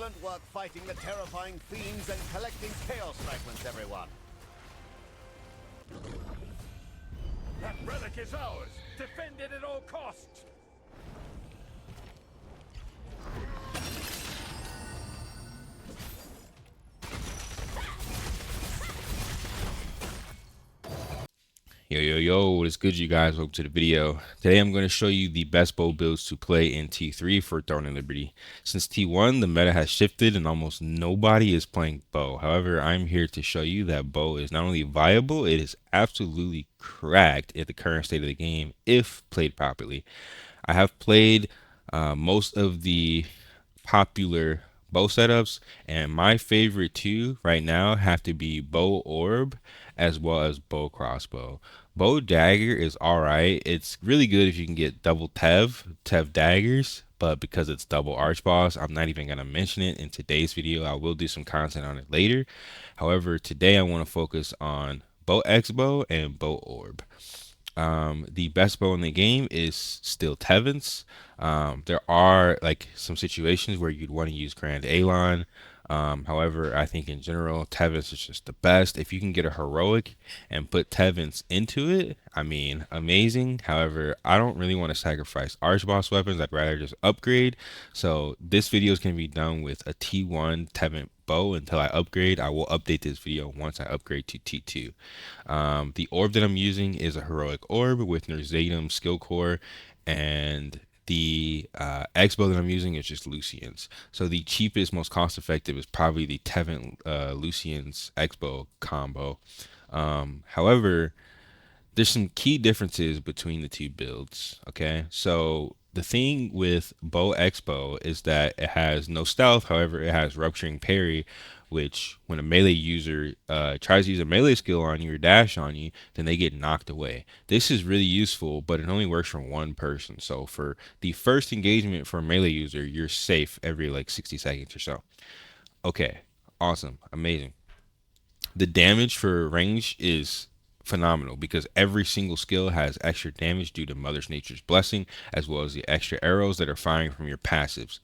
Excellent work fighting the terrifying fiends and collecting chaos fragments, everyone. That relic is ours! Defend it at all costs! Yo, what is good, you guys? Welcome to the video. Today I'm going to show you the best bow builds to play in T3 for Throne and Liberty. Since T1, the meta has shifted and almost nobody is playing bow. However, I'm here to show you that bow is not only viable, it is absolutely cracked at the current state of the game if played properly. I have played most of the popular bow setups, and my favorite two right now have to be bow orb as well as bow crossbow. Bow dagger is all right. It's really good if you can get double tev daggers, but because it's double arch boss, I'm not even going to mention it in today's video. I will do some content on it later. However, today I want to focus on bow Xbow and bow orb. The best bow in the game is still Tevant's. There are like some situations where you'd want to use Grand Alon. However, I think in general, Tevant's is just the best. If you can get a heroic and put Tevant's into it, I mean, amazing. However, I don't really want to sacrifice arch boss weapons. I'd rather just upgrade. So this video is going to be done with a T1 Tevant bow until I upgrade. I will update this video once I upgrade to T2. The orb that I'm using is a heroic orb with Nerzatum skill core, and the Xbow that I'm using is just Lucian's. So the cheapest, most cost effective is probably the Tevant Lucian's Xbow combo. However, there's some key differences between the two builds. Okay, so the thing with bow Xbow is that it has no stealth. However, it has rupturing parry, which when a melee user tries to use a melee skill on you or dash on you, then they get knocked away. This is really useful, but it only works for one person. So for the first engagement for a melee user, you're safe every like 60 seconds or so. Okay, awesome, amazing. The damage for range is phenomenal because every single skill has extra damage due to Mother Nature's blessing, as well as the extra arrows that are firing from your passives.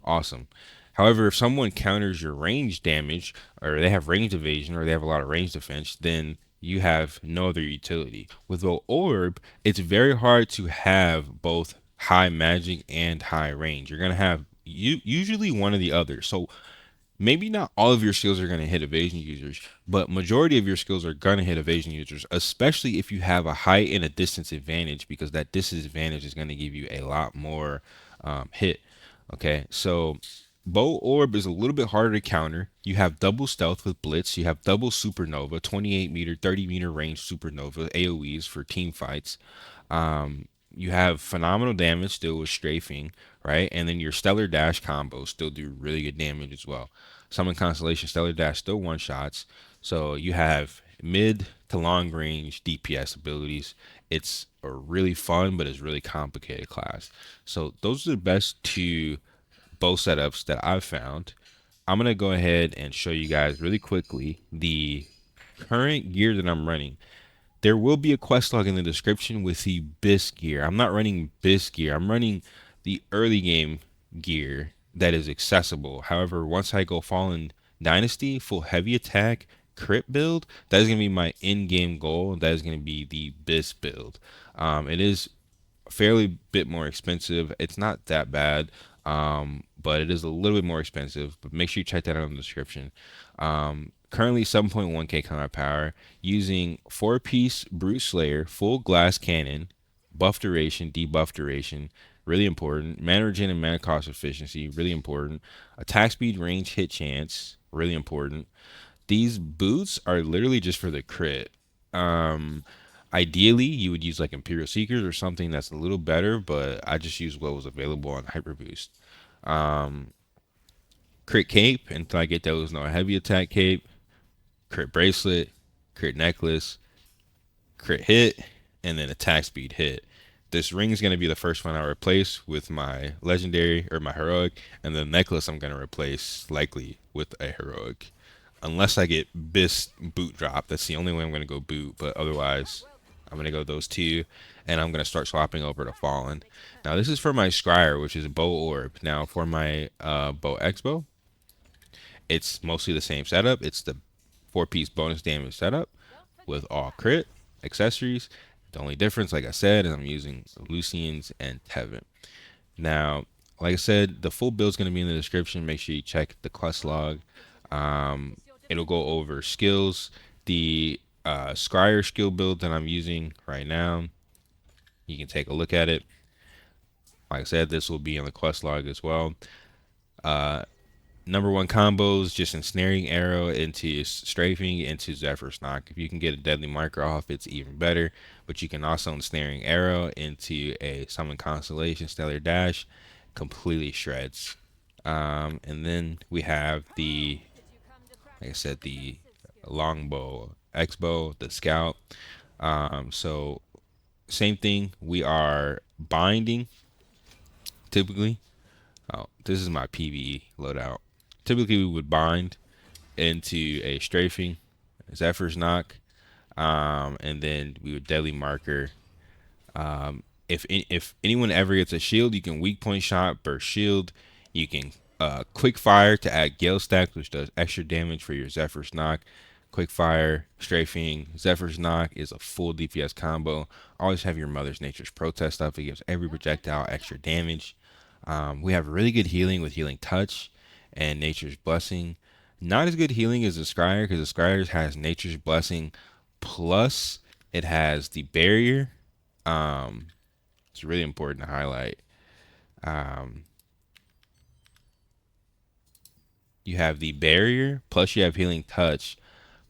Awesome. However, if someone counters your range damage, or they have range evasion, or they have a lot of range defense, then you have no other utility. With bow orb, it's very hard to have both high magic and high range. You're gonna have usually one or the other. So maybe not all of your skills are going to hit evasion users, but majority of your skills are going to hit evasion users, especially if you have a height and a distance advantage, because that distance advantage is going to give you a lot more hit. Okay, so bow orb is a little bit harder to counter. You have double stealth with blitz. You have double supernova, 28 meter, 30 meter range supernova AoEs for team fights. You have phenomenal damage still with strafing, right? And then your stellar dash combos still do really good damage as well. Summon Constellation, stellar dash still one shots. So you have mid to long range DPS abilities. It's a really fun, but it's really complicated class. So those are the best two bow setups that I've found. I'm going to go ahead and show you guys really quickly the current gear that I'm running. There will be a Questlog in the description with the BIS gear. I'm not running BIS gear. I'm running the early game gear that is accessible. However, once I go Fallen Dynasty, full heavy attack, crit build, that is going to be my in-game goal. That is going to be the BIS build. It is a fairly bit more expensive. It's not that bad, but it is a little bit more expensive. But make sure you check that out in the description. Currently 7.1k combat power, using 4-piece Brute Slayer, full glass cannon, buff duration, debuff duration, really important. Mana regen and mana cost efficiency, really important. Attack speed, range, hit chance, really important. These boots are literally just for the crit. Ideally, you would use like Imperial Seekers or something that's a little better, but I just use what was available on Hyper Boost. Crit cape until I get those. No, heavy attack cape, crit bracelet, crit necklace, crit hit, and then attack speed hit. This ring is going to be the first one I replace with my legendary or my heroic, and the necklace I'm going to replace likely with a heroic. Unless I get BIS boot drop. That's the only way I'm going to go boot, but otherwise I'm going to go those two, and I'm going to start swapping over to Fallen. Now this is for my Scryer, which is bow orb. Now for my bow Xbow, It's mostly the same setup. It's the 4-piece bonus damage setup with all crit accessories. The only difference, like I said, is I'm using Lucian's and Tevant. Now, like I said, the full build is going to be in the description. Make sure you check the Questlog. It'll go over skills. The Scryer skill build that I'm using right now, you can take a look at it. Like I said, this will be on the Questlog as well. Number one combos, just ensnaring arrow into strafing into Zephyr's Knock. If you can get a deadly marker off, it's even better. But you can also ensnaring arrow into a summon constellation stellar dash, completely shreds. And then we have the, like I said, the longbow, Xbow, the Scout. So same thing. We are binding typically. Oh, this is my PvE loadout. Typically, we would bind into a strafing, Zephyr's Knock, and then we would deadly marker. If anyone ever gets a shield, you can weak point shot, burst shield. You can quick fire to add Gale Stack, which does extra damage for your Zephyr's Knock. Quick fire, strafing, Zephyr's Knock is a full DPS combo. Always have your Mother's Nature's Protest up. It gives every projectile extra damage. We have really good healing with Healing Touch and Nature's Blessing. Not as good healing as the Scryer, because the Scryer has Nature's Blessing plus it has the barrier. It's really important to highlight. You have the barrier plus you have Healing Touch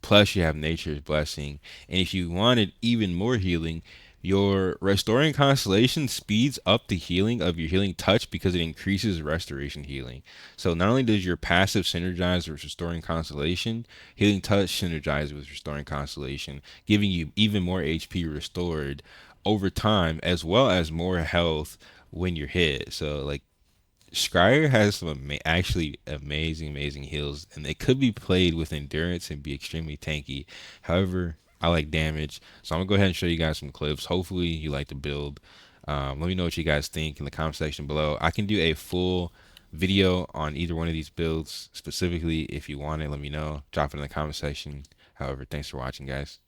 plus you have Nature's Blessing. And if you wanted even more healing, your Restoring Constellation speeds up the healing of your Healing Touch because it increases restoration healing. So not only does your passive synergize with Restoring Constellation, Healing Touch synergizes with Restoring Constellation, giving you even more HP restored over time, as well as more health when you're hit. So like, Scryer has some actually amazing heals, and they could be played with endurance and be extremely tanky. However, I like damage, so I'm gonna go ahead and show you guys some clips. Hopefully you like the build. Let me know what you guys think in the comment section below. I can do a full video on either one of these builds specifically. If you want it, let me know. Drop it in the comment section. However, thanks for watching, guys.